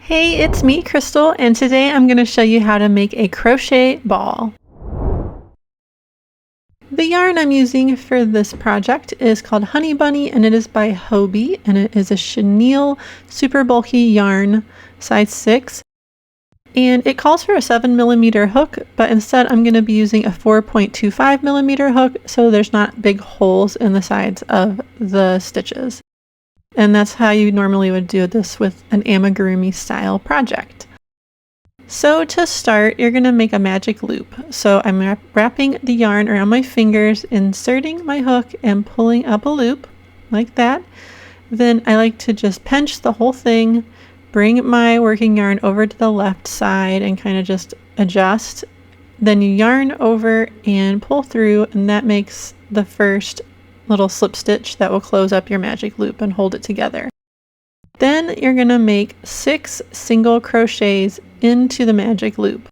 Hey, it's me, Crystal, and today I'm going to show you how to make a crochet ball. The yarn I'm using for this project is called Honey Bunny, and it is by Hobie, and it is a chenille super bulky yarn, size 6. And it calls for a 7mm hook, but instead I'm going to be using a 4.25mm hook, so there's not big holes in the sides of the stitches. And that's how you normally would do this with an amigurumi style project. So to start, you're going to make a magic loop. So I'm wrapping the yarn around my fingers, inserting my hook and pulling up a loop like that. Then I like to just pinch the whole thing, bring my working yarn over to the left side and kind of just adjust. Then you yarn over and pull through, and that makes the first little slip stitch that will close up your magic loop and hold it together. Then you're going to make 6 single crochets into the magic loop.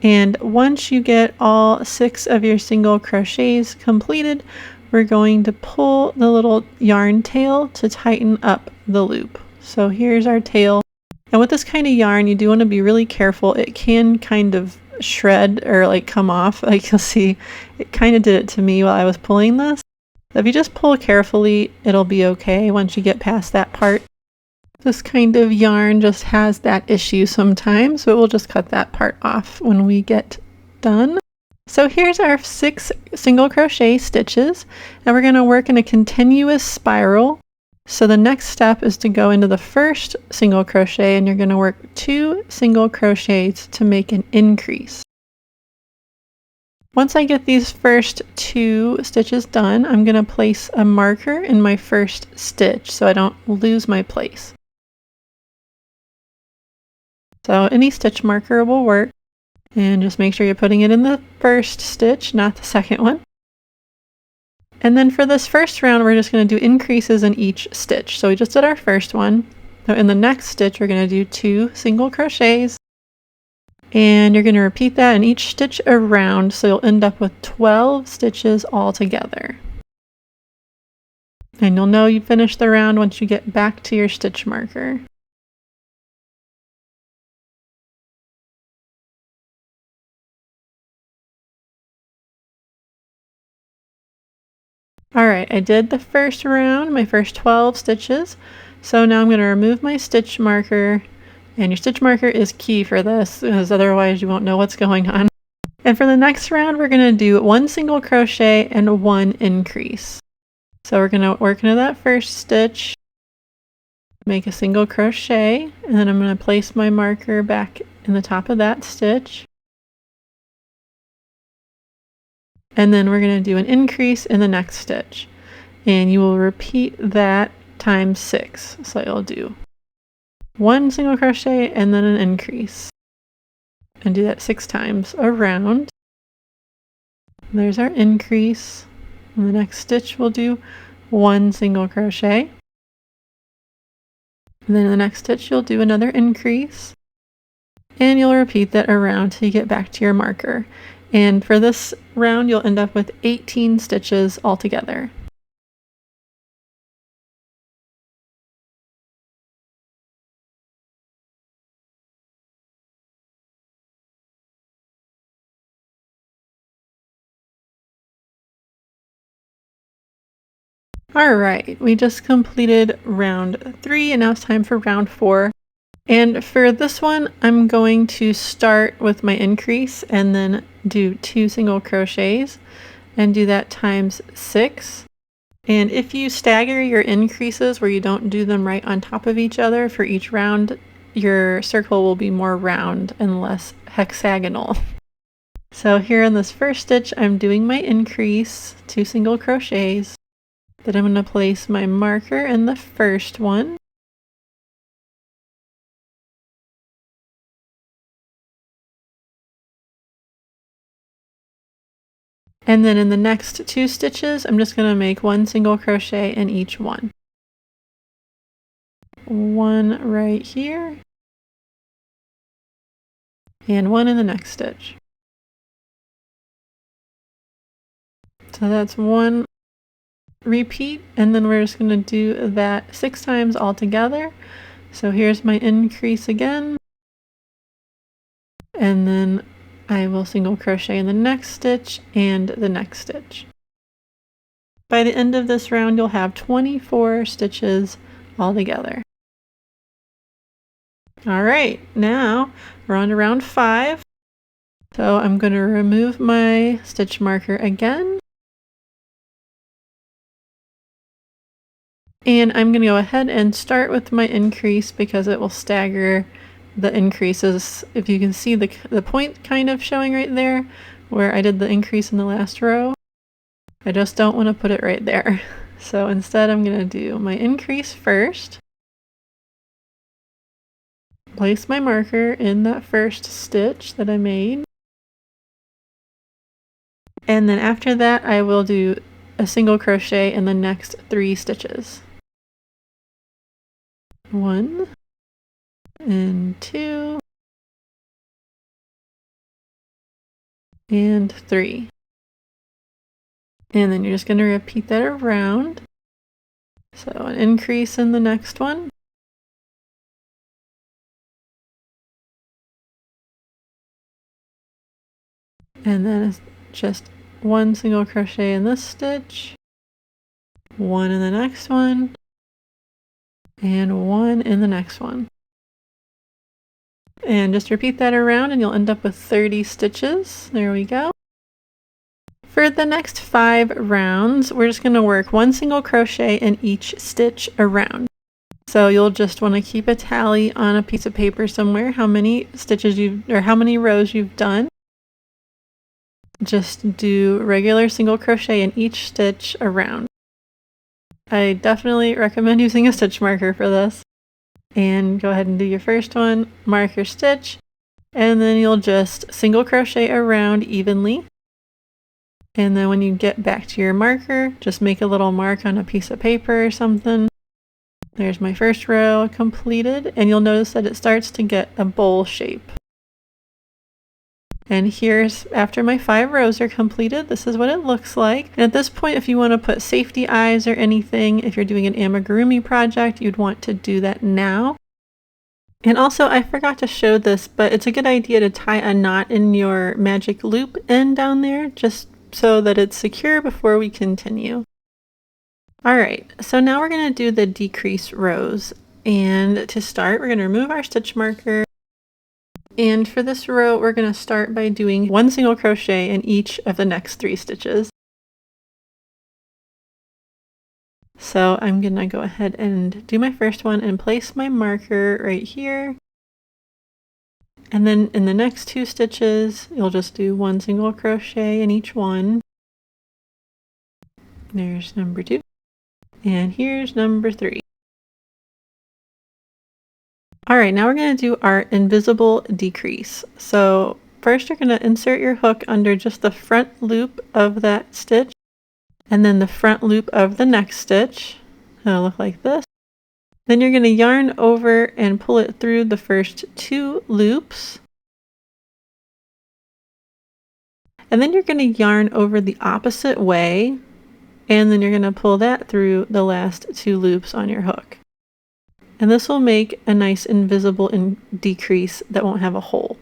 And once you get all 6 of your single crochets completed, we're going to pull the little yarn tail to tighten up the loop. So here's our tail. And with this kind of yarn, you do want to be really careful. It can kind of shred or like come off. Like you'll see, it kind of did it to me while I was pulling this. So if you just pull carefully, it'll be okay once you get past that part. This kind of yarn just has that issue sometimes, but we'll just cut that part off when we get done. So here's our 6 single crochet stitches, and we're going to work in a continuous spiral. So the next step is to go into the first single crochet, and you're going to work 2 single crochets to make an increase. Once I get these first 2 stitches done, I'm going to place a marker in my first stitch so I don't lose my place. So any stitch marker will work, and just make sure you're putting it in the first stitch, not the second one. And then for this first round, we're just going to do increases in each stitch. So we just did our first one. So in the next stitch, we're going to do 2 single crochets. And you're going to repeat that in each stitch around, so you'll end up with 12 stitches all together. And you'll know you finished the round once you get back to your stitch marker. Alright, I did the first round, my first 12 stitches. So now I'm going to remove my stitch marker, and your stitch marker is key for this, because otherwise you won't know what's going on. And for the next round, we're going to do 1 single crochet and 1 increase. So we're going to work into that first stitch, make a single crochet, and then I'm going to place my marker back in the top of that stitch. And then we're going to do an increase in the next stitch. And you will repeat that times 6. So you'll do 1 single crochet and then an increase. And do that 6 times around. There's our increase. In the next stitch we'll do 1 single crochet. And then in the next stitch you'll do another increase. And you'll repeat that around till you get back to your marker. And for this round, you'll end up with 18 stitches altogether. Alright, we just completed round 3, and now it's time for round 4. And for this one, I'm going to start with my increase and then do 2 single crochets and do that times 6. And if you stagger your increases where you don't do them right on top of each other for each round, your circle will be more round and less hexagonal. So here in this first stitch, I'm doing my increase, 2 single crochets. Then I'm going to place my marker in the first one. And then in the next 2 stitches, I'm just going to make 1 single crochet in each one. 1 right here, and 1 in the next stitch. So that's 1 repeat, and then we're just going to do that 6 times all together. So here's my increase again, and then I will single crochet in the next stitch and the next stitch. By the end of this round, you'll have 24 stitches all together. All right, now we're on to round 5. So I'm going to remove my stitch marker again. And I'm going to go ahead and start with my increase because it will stagger the increases. If you can see the point kind of showing right there where I did the increase in the last row, I just don't want to put it right there. So instead I'm going to do my increase first, place my marker in that first stitch that I made, and then after that I will do a single crochet in the next 3 stitches. 1 and 2 and 3. And then you're just going to repeat that around. So an increase in the next one. And then it's just 1 single crochet in this stitch, 1 in the next one, and 1 in the next one. And just repeat that around and you'll end up with 30 stitches. There we go. For the next 5 rounds, we're just going to work 1 single crochet in each stitch around. So you'll just want to keep a tally on a piece of paper somewhere how many stitches how many rows you've done. Just do regular single crochet in each stitch around. I definitely recommend using a stitch marker for this. And go ahead and do your first one, mark your stitch, and then you'll just single crochet around evenly. And then when you get back to your marker, just make a little mark on a piece of paper or something. There's my first row completed, and you'll notice that it starts to get a bowl shape. And here's, after my 5 rows are completed, this is what it looks like. And at this point, if you want to put safety eyes or anything, if you're doing an amigurumi project, you'd want to do that now. And also, I forgot to show this, but it's a good idea to tie a knot in your magic loop end down there, just so that it's secure before we continue. All right, so now we're going to do the decrease rows. And to start, we're going to remove our stitch marker. And for this row, we're going to start by doing 1 single crochet in each of the next 3 stitches. So I'm going to go ahead and do my first one and place my marker right here. And then in the next 2 stitches, you'll just do 1 single crochet in each one. There's number 2. And here's number 3. All right, now we're going to do our invisible decrease. So first you're going to insert your hook under just the front loop of that stitch, and then the front loop of the next stitch. It'll look like this. Then you're going to yarn over and pull it through the first 2 loops. And then you're going to yarn over the opposite way, and then you're going to pull that through the last 2 loops on your hook. And this will make a nice invisible decrease that won't have a hole.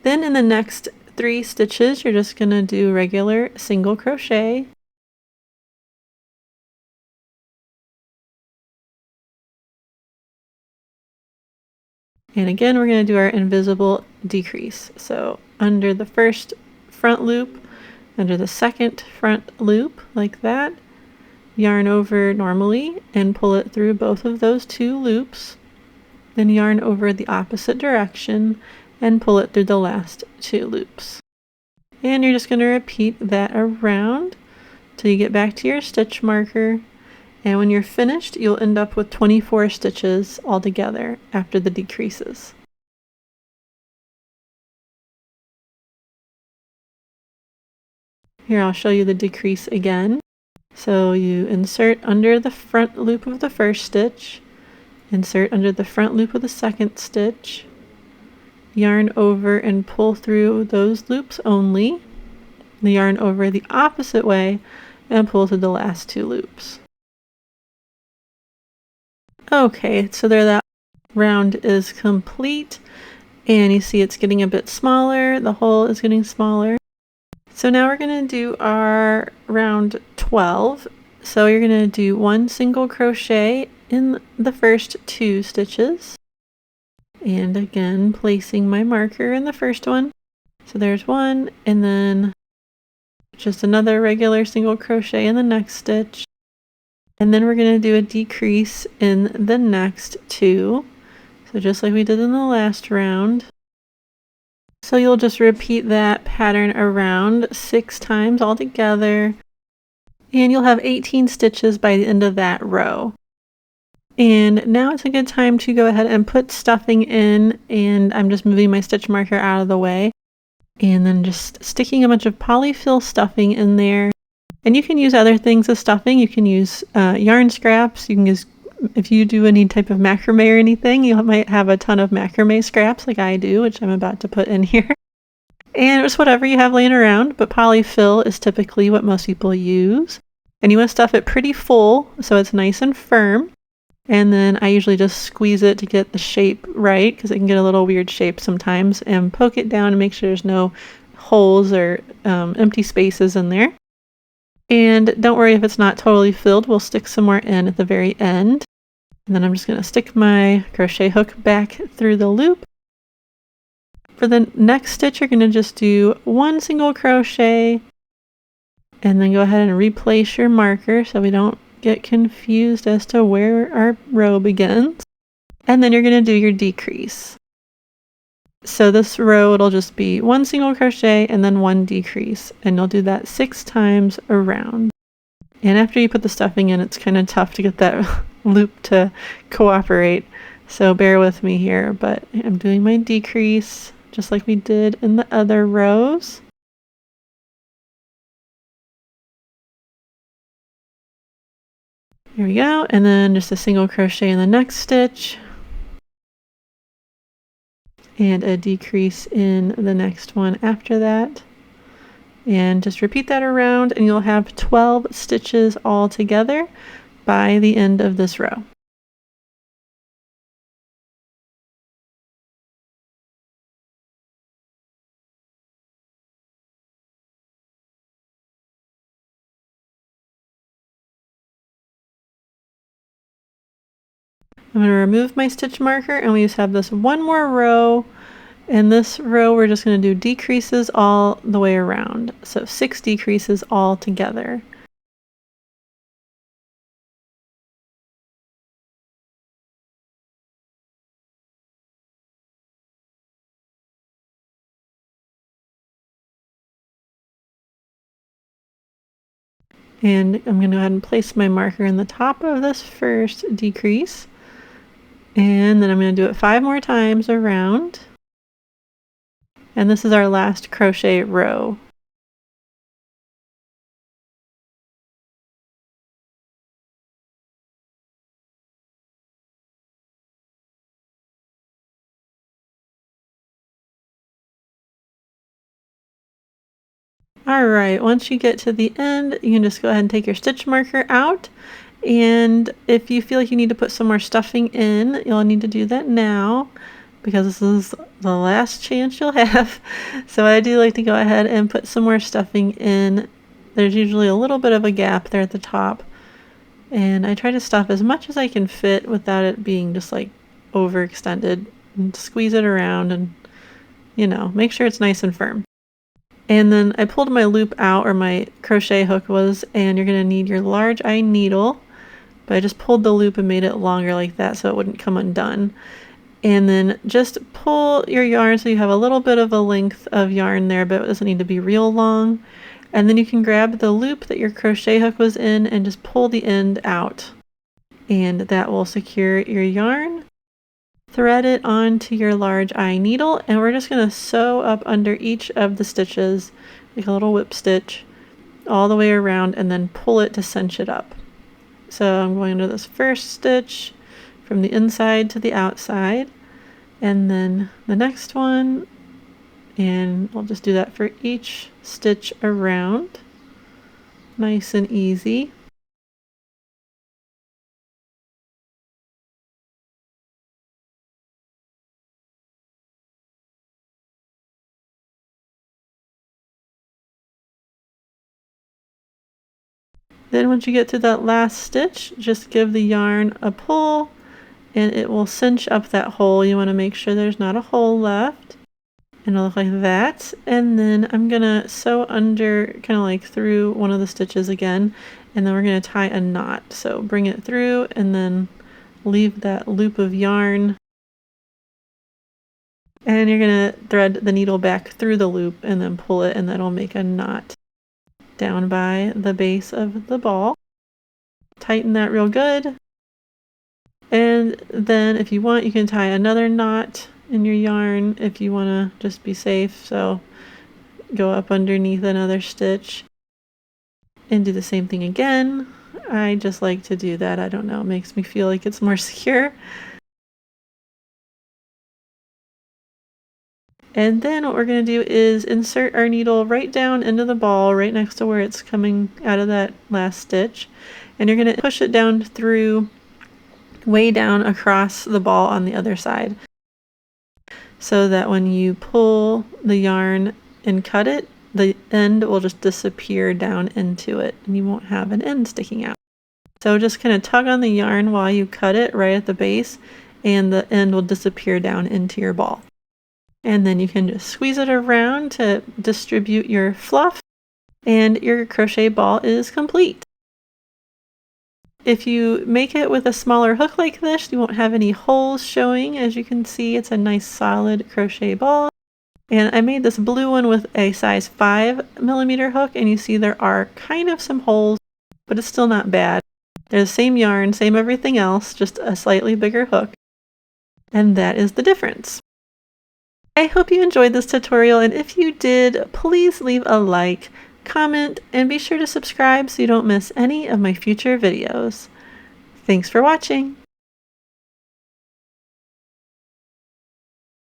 Then in the next 3 stitches, you're just going to do regular single crochet. And again, we're going to do our invisible decrease. So under the first front loop, under the second front loop, like that, yarn over normally and pull it through both of those 2 loops. Then yarn over the opposite direction and pull it through the last 2 loops. And you're just going to repeat that around till you get back to your stitch marker. And when you're finished, you'll end up with 24 stitches all together after the decreases. Here, I'll show you the decrease again. So you insert under the front loop of the first stitch, insert under the front loop of the second stitch, yarn over and pull through those loops only, yarn over the opposite way and pull through the last 2 loops. Okay, so there that round is complete, and you see it's getting a bit smaller, the hole is getting smaller. So now we're going to do our round 12. So you're going to do 1 single crochet in the first 2 stitches, and again placing my marker in the first one. So there's 1, and then just another regular single crochet in the next stitch, and then we're going to do a decrease in the next 2, so just like we did in the last round. So you'll just repeat that pattern around 6 times all together, and you'll have 18 stitches by the end of that row. And now it's a good time to go ahead and put stuffing in, and I'm just moving my stitch marker out of the way, and then just sticking a bunch of polyfill stuffing in there. And you can use other things as stuffing. You can use yarn scraps. You can use, if you do any type of macrame or anything, you might have a ton of macrame scraps like I do, which I'm about to put in here. And just whatever you have laying around, but polyfill is typically what most people use. And you want to stuff it pretty full so it's nice and firm. And then I usually just squeeze it to get the shape right, because it can get a little weird shape sometimes, and poke it down and make sure there's no holes or empty spaces in there. And don't worry if it's not totally filled, we'll stick some more in at the very end. And then I'm just going to stick my crochet hook back through the loop. For the next stitch, you're going to just do 1 single crochet, and then go ahead and replace your marker so we don't get confused as to where our row begins. And then you're going to do your decrease. So this row, it'll just be 1 single crochet and then 1 decrease, and you'll do that 6 times around. And after you put the stuffing in, it's kind of tough to get that loop to cooperate, so bear with me here. But I'm doing my decrease just like we did in the other rows. Here we go, and then just a single crochet in the next stitch, and a decrease in the next one after that, and just repeat that around, and you'll have 12 stitches all together by the end of this row. I'm going to remove my stitch marker, and we just have this one more row. In this row, we're just going to do decreases all the way around. So 6 decreases all together. And I'm going to go ahead and place my marker in the top of this first decrease. And then I'm going to do it 5 more times around. And this is our last crochet row. Alright, once you get to the end, you can just go ahead and take your stitch marker out. And if you feel like you need to put some more stuffing in, you'll need to do that now, because this is the last chance you'll have. So I do like to go ahead and put some more stuffing in. There's usually a little bit of a gap there at the top, and I try to stuff as much as I can fit without it being just like overextended, and squeeze it around, and make sure it's nice and firm. And then I pulled my loop out, where my crochet hook was, and you're going to need your large eye needle, but I just pulled the loop and made it longer like that so it wouldn't come undone. And then just pull your yarn so you have a little bit of a length of yarn there, but it doesn't need to be real long. And then you can grab the loop that your crochet hook was in and just pull the end out, and that will secure your yarn. Thread it onto your large eye needle, and we're just going to sew up under each of the stitches like a little whip stitch all the way around, and then pull it to cinch it up. So I'm going to this first stitch from the inside to the outside, and then the next one, and we'll just do that for each stitch around. nice and easy. Then once you get to that last stitch, just give the yarn a pull and it will cinch up that hole. You want to make sure there's not a hole left. And it'll look like that. And then I'm gonna sew under, kind of like through one of the stitches again, and then we're gonna tie a knot. So bring it through and then leave that loop of yarn. And you're gonna thread the needle back through the loop and then pull it, and that'll make a knot down by the base of the ball. Tighten that real good. And then if you want, you can tie another knot in your yarn if you want to just be safe. So go up underneath another stitch and do the same thing again. I just like to do that. I don't know, it makes me feel like it's more secure. And then what we're going to do is insert our needle right down into the ball, right next to where it's coming out of that last stitch. And you're going to push it down through, way down across the ball on the other side, so that when you pull the yarn and cut it, the end will just disappear down into it and you won't have an end sticking out. So just kind of tug on the yarn while you cut it right at the base, and the end will disappear down into your ball. And then you can just squeeze it around to distribute your fluff, and your crochet ball is complete. If you make it with a smaller hook like this, you won't have any holes showing. As you can see, it's a nice solid crochet ball. And I made this blue one with a size 5mm hook, and you see there are kind of some holes, but it's still not bad. They're the same yarn, same everything else, just a slightly bigger hook. And that is the difference. I hope you enjoyed this tutorial, and if you did, please leave a like, comment, and be sure to subscribe so you don't miss any of my future videos. Thanks for watching!